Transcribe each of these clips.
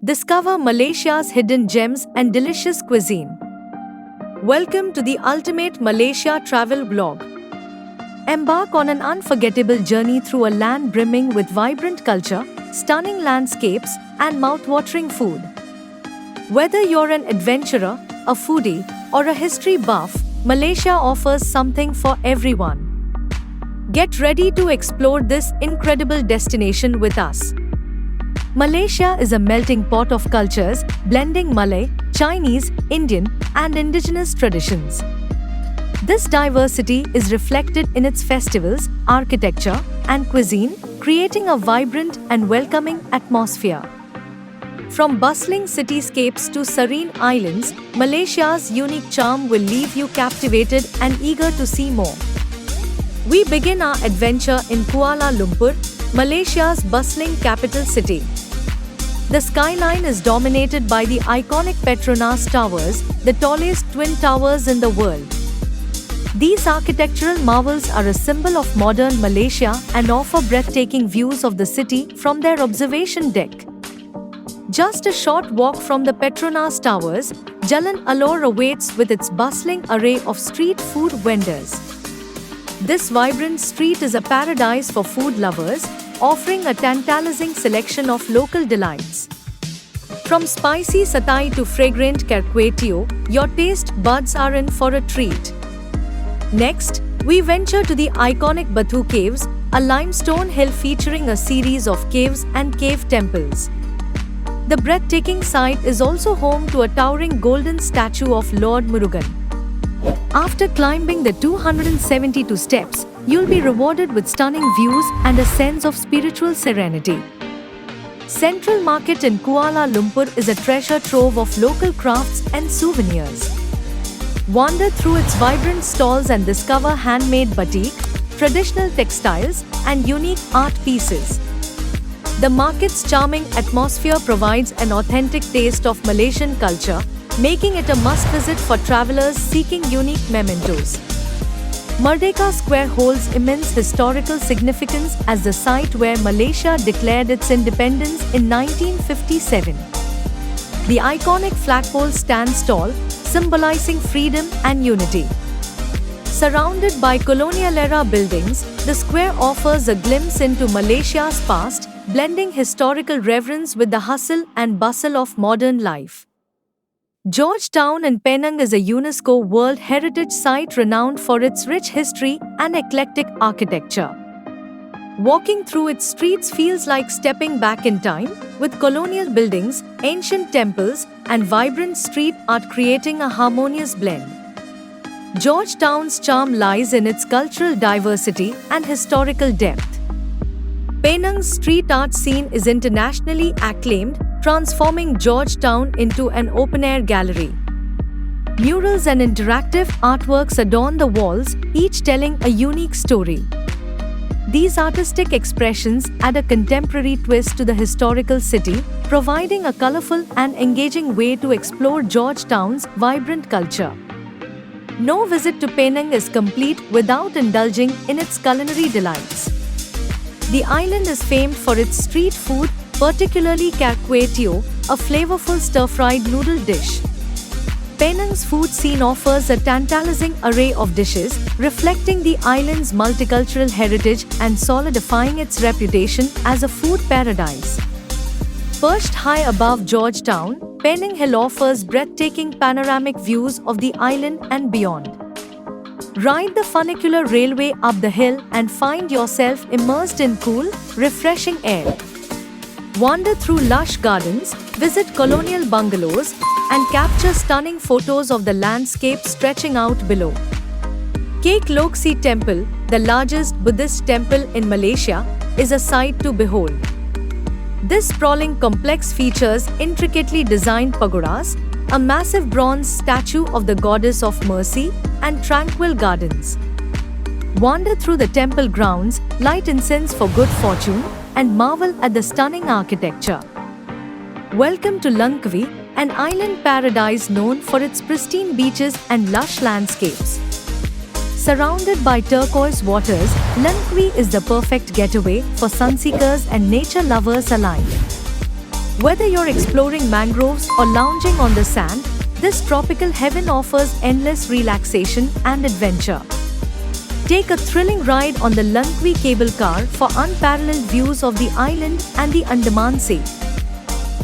Discover Malaysia's hidden gems and delicious cuisine. Welcome to the ultimate Malaysia travel vlog. Embark on an unforgettable journey through a land brimming with vibrant culture, stunning landscapes, and mouth-watering food. Whether you're an adventurer, a foodie, or a history buff, Malaysia offers something for everyone. Get ready to explore this incredible destination with us. Malaysia is a melting pot of cultures, blending Malay, Chinese, Indian, and indigenous traditions. This diversity is reflected in its festivals, architecture, and cuisine, creating a vibrant and welcoming atmosphere. From bustling cityscapes to serene islands, Malaysia's unique charm will leave you captivated and eager to see more. We begin our adventure in Kuala Lumpur, Malaysia's bustling capital city. The skyline is dominated by the iconic Petronas Towers, the tallest twin towers in the world. These architectural marvels are a symbol of modern Malaysia and offer breathtaking views of the city from their observation deck. Just a short walk from the Petronas Towers, Jalan Alor awaits with its bustling array of street food vendors. This vibrant street is a paradise for food lovers, offering a tantalizing selection of local delights. From spicy satay to fragrant carpaccio, your taste buds are in for a treat. Next, we venture to the iconic Batu Caves, a limestone hill featuring a series of caves and cave temples. The breathtaking site is also home to a towering golden statue of Lord Murugan. After climbing the 272 steps, you'll be rewarded with stunning views and a sense of spiritual serenity. Central Market in Kuala Lumpur is a treasure trove of local crafts and souvenirs. Wander through its vibrant stalls and discover handmade batik, traditional textiles, and unique art pieces. The market's charming atmosphere provides an authentic taste of Malaysian culture, making it a must-visit for travelers seeking unique mementos. Merdeka Square holds immense historical significance as the site where Malaysia declared its independence in 1957. The iconic flagpole stands tall, symbolizing freedom and unity. Surrounded by colonial-era buildings, the square offers a glimpse into Malaysia's past, blending historical reverence with the hustle and bustle of modern life. Georgetown in Penang is a UNESCO World Heritage Site renowned for its rich history and eclectic architecture. Walking through its streets feels like stepping back in time, with colonial buildings, ancient temples, and vibrant street art creating a harmonious blend. Georgetown's charm lies in its cultural diversity and historical depth. Penang's street art scene is internationally acclaimed, transforming Georgetown into an open-air gallery. Murals and interactive artworks adorn the walls, each telling a unique story. These artistic expressions add a contemporary twist to the historical city, providing a colorful and engaging way to explore Georgetown's vibrant culture. No visit to Penang is complete without indulging in its culinary delights. The island is famed for its street food, particularly carpaccio, a flavorful stir-fried noodle dish. Penang's food scene offers a tantalizing array of dishes, reflecting the island's multicultural heritage and solidifying its reputation as a food paradise. Perched high above Georgetown, Penang Hill offers breathtaking panoramic views of the island and beyond. Ride the funicular railway up the hill and find yourself immersed in cool, refreshing air. Wander through lush gardens, visit colonial bungalows, and capture stunning photos of the landscape stretching out below. Kek Lok Si Temple, the largest Buddhist temple in Malaysia, is a sight to behold. This sprawling complex features intricately designed pagodas, a massive bronze statue of the goddess of mercy, and tranquil gardens. Wander through the temple grounds, light incense for good fortune, and marvel at the stunning architecture. Welcome to Langkawi, an island paradise known for its pristine beaches and lush landscapes. Surrounded by turquoise waters, Langkawi is the perfect getaway for sunseekers and nature lovers alike. Whether you're exploring mangroves or lounging on the sand, this tropical heaven offers endless relaxation and adventure. Take a thrilling ride on the Langkawi cable car for unparalleled views of the island and the Andaman Sea.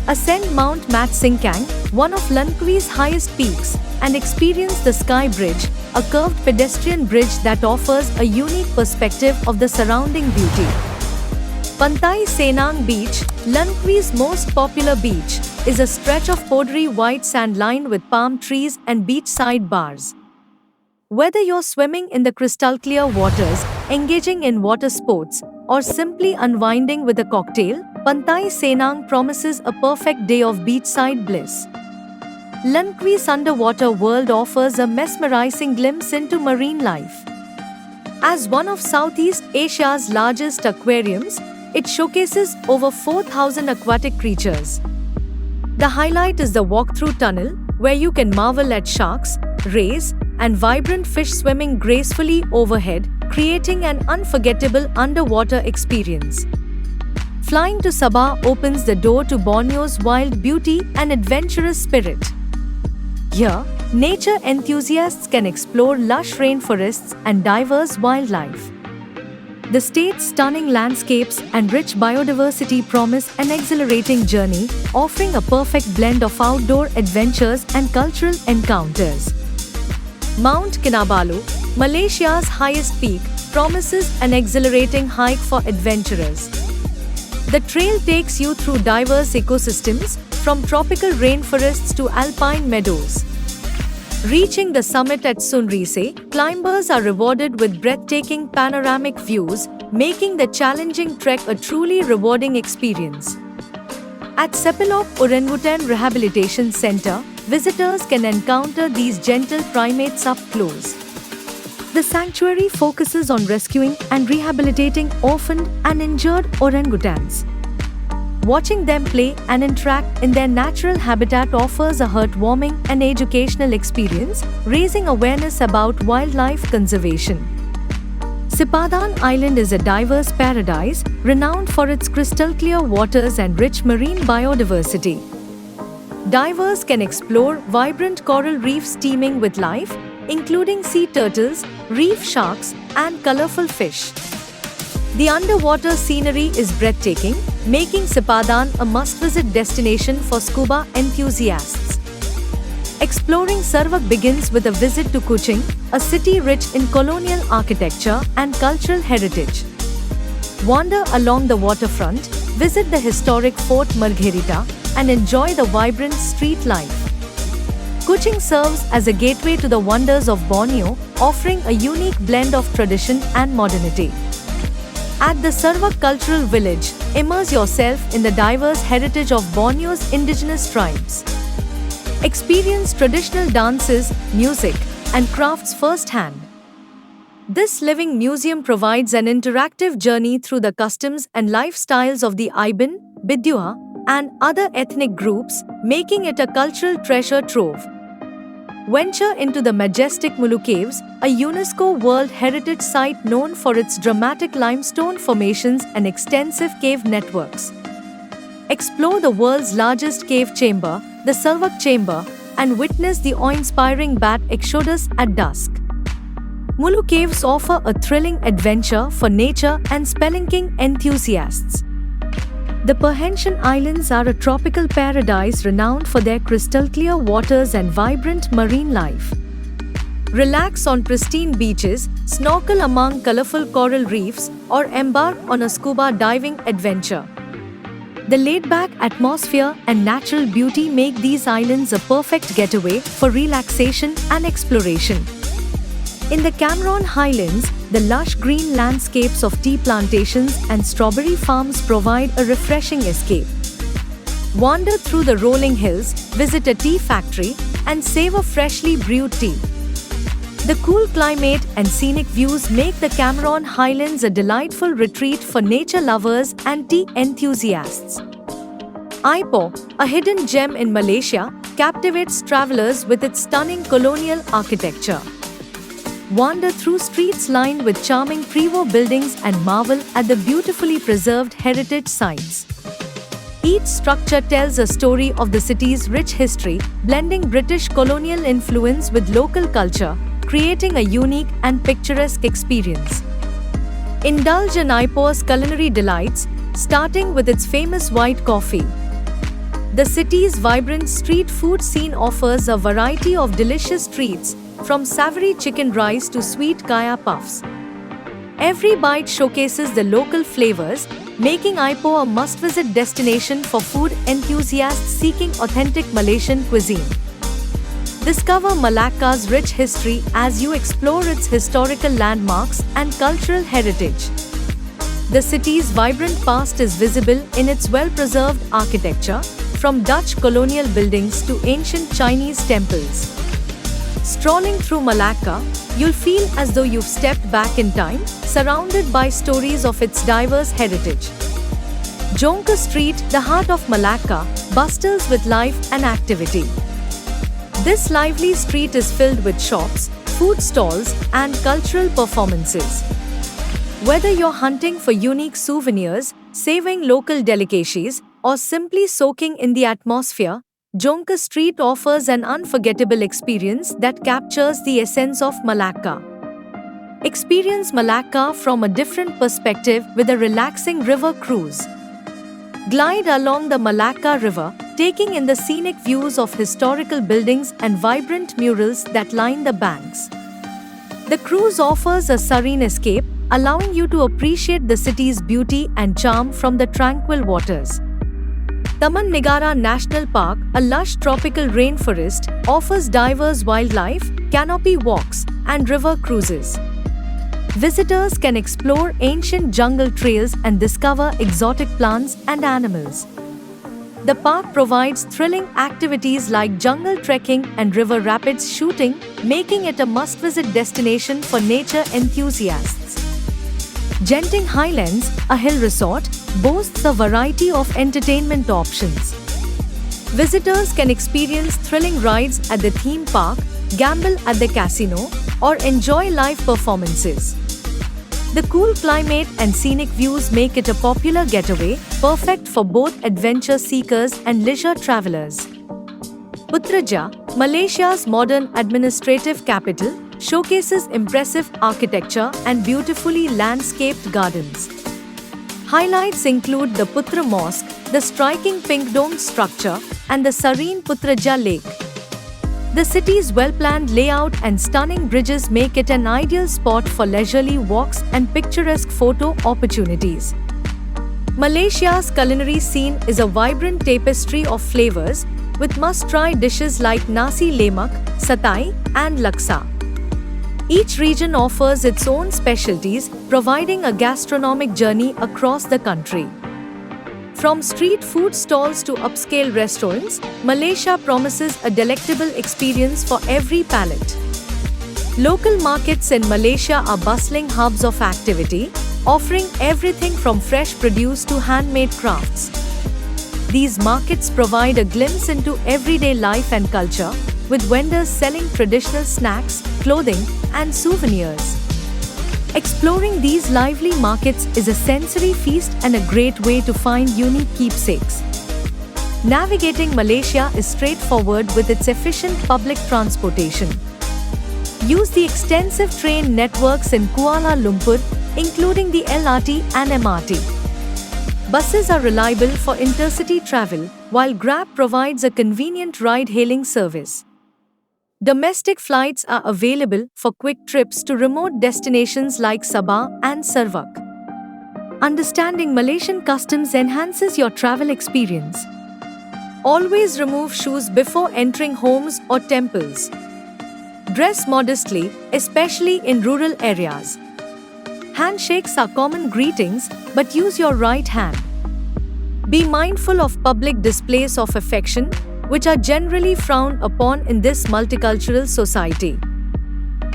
Ascend Mount Matsingkang, one of Langkawi's highest peaks, and experience the Sky Bridge, a curved pedestrian bridge that offers a unique perspective of the surrounding beauty. Pantai Senang Beach, Langkawi's most popular beach, is a stretch of powdery white sand lined with palm trees and beachside bars. Whether you're swimming in the crystal-clear waters, engaging in water sports, or simply unwinding with a cocktail, Pantai Senang promises a perfect day of beachside bliss. Langkawi's underwater world offers a mesmerizing glimpse into marine life. As one of Southeast Asia's largest aquariums, it showcases over 4,000 aquatic creatures. The highlight is the walk-through tunnel, where you can marvel at sharks, rays, and vibrant fish swimming gracefully overhead, creating an unforgettable underwater experience. Flying to Sabah opens the door to Borneo's wild beauty and adventurous spirit. Here, nature enthusiasts can explore lush rainforests and diverse wildlife. The state's stunning landscapes and rich biodiversity promise an exhilarating journey, offering a perfect blend of outdoor adventures and cultural encounters. Mount Kinabalu, Malaysia's highest peak, promises an exhilarating hike for adventurers. The trail takes you through diverse ecosystems, from tropical rainforests to alpine meadows. Reaching the summit at Sunrise, climbers are rewarded with breathtaking panoramic views, making the challenging trek a truly rewarding experience. At Sepilok Orangutan Rehabilitation Center, visitors can encounter these gentle primates up close. The sanctuary focuses on rescuing and rehabilitating orphaned and injured orangutans. Watching them play and interact in their natural habitat offers a heartwarming and educational experience, raising awareness about wildlife conservation. Sipadan Island is a diverse paradise, renowned for its crystal-clear waters and rich marine biodiversity. Divers can explore vibrant coral reefs teeming with life, including sea turtles, reef sharks, and colorful fish. The underwater scenery is breathtaking, making Sipadan a must-visit destination for scuba enthusiasts. Exploring Sarawak begins with a visit to Kuching, a city rich in colonial architecture and cultural heritage. Wander along the waterfront, visit the historic Fort Margherita, and enjoy the vibrant street life. Kuching serves as a gateway to the wonders of Borneo, offering a unique blend of tradition and modernity. At the Sarawak Cultural Village, immerse yourself in the diverse heritage of Borneo's indigenous tribes. Experience traditional dances, music, and crafts firsthand. This living museum provides an interactive journey through the customs and lifestyles of the Iban, Bidua, and other ethnic groups, making it a cultural treasure trove. Venture into the majestic Mulu Caves, a UNESCO World Heritage Site known for its dramatic limestone formations and extensive cave networks. Explore the world's largest cave chamber, the Sarawak Chamber, and witness the awe-inspiring bat exodus at dusk. Mulu Caves offer a thrilling adventure for nature and spelunking enthusiasts. The Perhentian Islands are a tropical paradise renowned for their crystal-clear waters and vibrant marine life. Relax on pristine beaches, snorkel among colorful coral reefs, or embark on a scuba diving adventure. The laid-back atmosphere and natural beauty make these islands a perfect getaway for relaxation and exploration. In the Cameron Highlands, the lush green landscapes of tea plantations and strawberry farms provide a refreshing escape. Wander through the rolling hills, visit a tea factory, and savor freshly brewed tea. The cool climate and scenic views make the Cameron Highlands a delightful retreat for nature lovers and tea enthusiasts. Ipoh, a hidden gem in Malaysia, captivates travelers with its stunning colonial architecture. Wander through streets lined with charming pre-war buildings and marvel at the beautifully preserved heritage sites. Each structure tells a story of the city's rich history, blending British colonial influence with local culture, creating a unique and picturesque experience. Indulge in Ipoh's culinary delights, starting with its famous white coffee. The city's vibrant street food scene offers a variety of delicious treats, from savory chicken rice to sweet kaya puffs. Every bite showcases the local flavors, making Ipoh a must-visit destination for food enthusiasts seeking authentic Malaysian cuisine. Discover Malacca's rich history as you explore its historical landmarks and cultural heritage. The city's vibrant past is visible in its well-preserved architecture, from Dutch colonial buildings to ancient Chinese temples. Strolling through Malacca, you'll feel as though you've stepped back in time, surrounded by stories of its diverse heritage. Jonker Street, the heart of Malacca, bustles with life and activity. This lively street is filled with shops, food stalls, and cultural performances. Whether you're hunting for unique souvenirs, savoring local delicacies, or simply soaking in the atmosphere, Jonker Street offers an unforgettable experience that captures the essence of Malacca. Experience Malacca from a different perspective with a relaxing river cruise. Glide along the Malacca River, taking in the scenic views of historical buildings and vibrant murals that line the banks. The cruise offers a serene escape, allowing you to appreciate the city's beauty and charm from the tranquil waters. Taman Negara National Park, a lush tropical rainforest, offers diverse wildlife, canopy walks, and river cruises. Visitors can explore ancient jungle trails and discover exotic plants and animals. The park provides thrilling activities like jungle trekking and river rapids shooting, making it a must-visit destination for nature enthusiasts. Genting Highlands, a hill resort, boasts a variety of entertainment options. Visitors can experience thrilling rides at the theme park, gamble at the casino, or enjoy live performances. The cool climate and scenic views make it a popular getaway, perfect for both adventure seekers and leisure travelers. Putrajaya, Malaysia's modern administrative capital, showcases impressive architecture and beautifully landscaped gardens. Highlights include the Putra Mosque, the striking pink domed structure, and the serene Putrajaya Lake. The city's well-planned layout and stunning bridges make it an ideal spot for leisurely walks and picturesque photo opportunities. Malaysia's culinary scene is a vibrant tapestry of flavors, with must-try dishes like nasi lemak, satay, and laksa. Each region offers its own specialties, providing a gastronomic journey across the country. From street food stalls to upscale restaurants, Malaysia promises a delectable experience for every palate. Local markets in Malaysia are bustling hubs of activity, offering everything from fresh produce to handmade crafts. These markets provide a glimpse into everyday life and culture, with vendors selling traditional snacks, clothing, and souvenirs. Exploring these lively markets is a sensory feast and a great way to find unique keepsakes. Navigating Malaysia is straightforward with its efficient public transportation. Use the extensive train networks in Kuala Lumpur, including the LRT and MRT. Buses are reliable for intercity travel, while Grab provides a convenient ride-hailing service. Domestic flights are available for quick trips to remote destinations like Sabah and Sarawak. Understanding Malaysian customs enhances your travel experience. Always remove shoes before entering homes or temples. Dress modestly, especially in rural areas. Handshakes are common greetings, but use your right hand. Be mindful of public displays of affection, which are generally frowned upon in this multicultural society.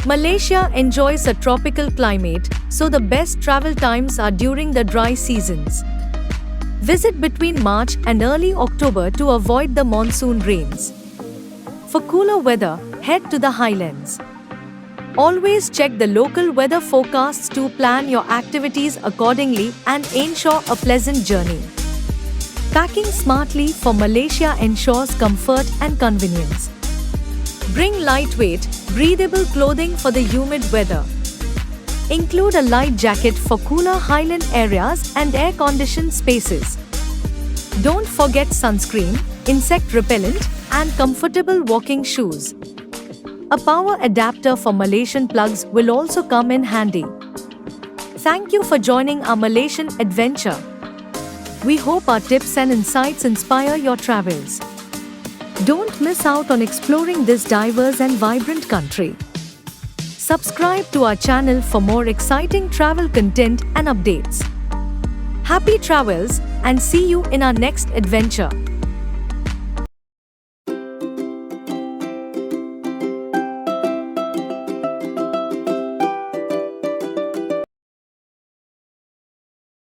Malaysia enjoys a tropical climate, so the best travel times are during the dry seasons. Visit between March and early October to avoid the monsoon rains. For cooler weather, head to the highlands. Always check the local weather forecasts to plan your activities accordingly and ensure a pleasant journey. Packing smartly for Malaysia ensures comfort and convenience. Bring lightweight, breathable clothing for the humid weather. Include a light jacket for cooler highland areas and air-conditioned spaces. Don't forget sunscreen, insect repellent, and comfortable walking shoes. A power adapter for Malaysian plugs will also come in handy. Thank you for joining our Malaysian adventure. We hope our tips and insights inspire your travels. Don't miss out on exploring this diverse and vibrant country. Subscribe to our channel for more exciting travel content and updates. Happy travels and see you in our next adventure.